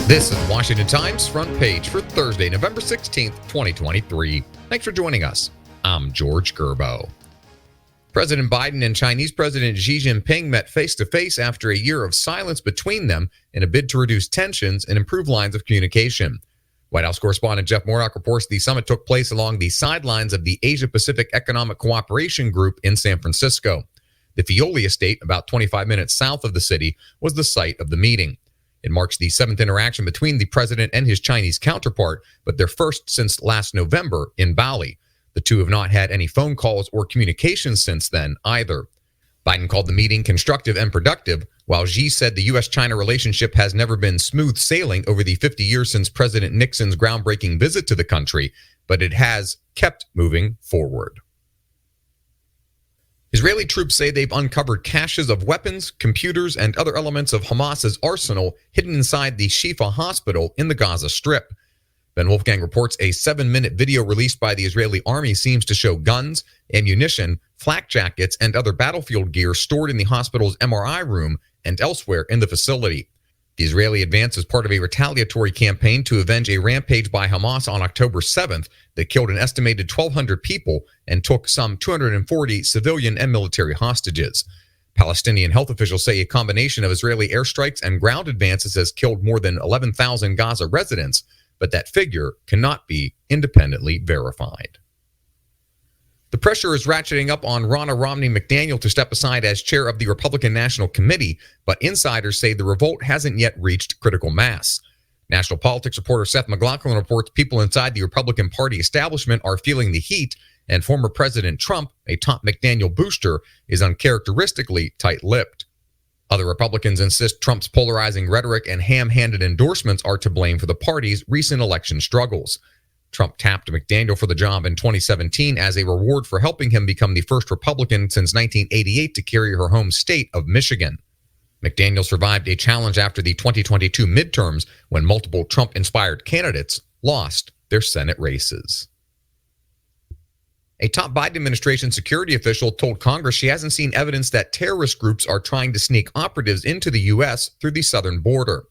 This is Washington Times Front Page for Thursday, November 16th, 2023. Thanks for joining us. I'm George Gerbo. President Biden and Chinese President Xi Jinping met face-to-face after a year of silence between them in a bid to reduce tensions and improve lines of communication. White House correspondent Jeff Murdoch reports the summit took place along the sidelines of the Asia-Pacific Economic Cooperation Group in San Francisco. The Fioli estate, about 25 minutes south of the city, was the site of the meeting. It marks the seventh interaction between the president and his Chinese counterpart, but their first since last November in Bali. The two have not had any phone calls or communications since then either. Biden called the meeting constructive and productive, while Xi said the U.S.-China relationship has never been smooth sailing over the 50 years since President Nixon's groundbreaking visit to the country, but it has kept moving forward. Israeli troops say they've uncovered caches of weapons, computers, and other elements of Hamas's arsenal hidden inside the Shifa hospital in the Gaza Strip. Ben Wolfgang reports a 7-minute video released by the Israeli army seems to show guns, ammunition, flak jackets, and other battlefield gear stored in the hospital's MRI room and elsewhere in the facility. The Israeli advance is part of a retaliatory campaign to avenge a rampage by Hamas on October 7th that killed an estimated 1,200 people and took some 240 civilian and military hostages. Palestinian health officials say a combination of Israeli airstrikes and ground advances has killed more than 11,000 Gaza residents, but that figure cannot be independently verified. The pressure is ratcheting up on Ronna McDaniel to step aside as chair of the Republican National Committee, but insiders say the revolt hasn't yet reached critical mass. National politics reporter Seth McLaughlin reports people inside the Republican Party establishment are feeling the heat, and former President Trump, a top McDaniel booster, is uncharacteristically tight-lipped. Other Republicans insist Trump's polarizing rhetoric and ham-handed endorsements are to blame for the party's recent election struggles. Trump tapped McDaniel for the job in 2017 as a reward for helping him become the first Republican since 1988 to carry her home state of Michigan. McDaniel survived a challenge after the 2022 midterms when multiple Trump-inspired candidates lost their Senate races. A top Biden administration security official told Congress she hasn't seen evidence that terrorist groups are trying to sneak operatives into the U.S. through the southern border.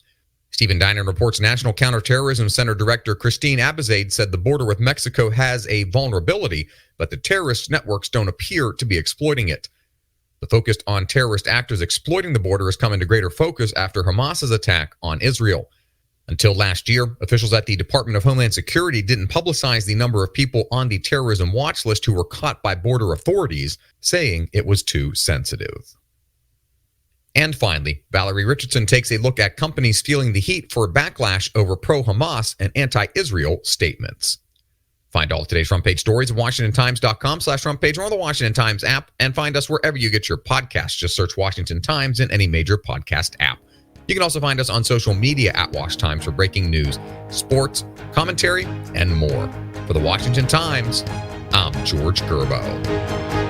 Stephen Dinan reports National Counterterrorism Center Director Christine Abizade said the border with Mexico has a vulnerability, but the terrorist networks don't appear to be exploiting it. The focus on terrorist actors exploiting the border has come into greater focus after Hamas's attack on Israel. Until last year, officials at the Department of Homeland Security didn't publicize the number of people on the terrorism watch list who were caught by border authorities, saying it was too sensitive. And finally, Valerie Richardson takes a look at companies feeling the heat for backlash over pro-Hamas and anti-Israel statements. Find all of today's front page stories at WashingtonTimes.com/frontpage or on the Washington Times app, and find us wherever you get your podcasts. Just search Washington Times in any major podcast app. You can also find us on social media at Wash Times for breaking news, sports, commentary, and more. For the Washington Times, I'm George Gerbo.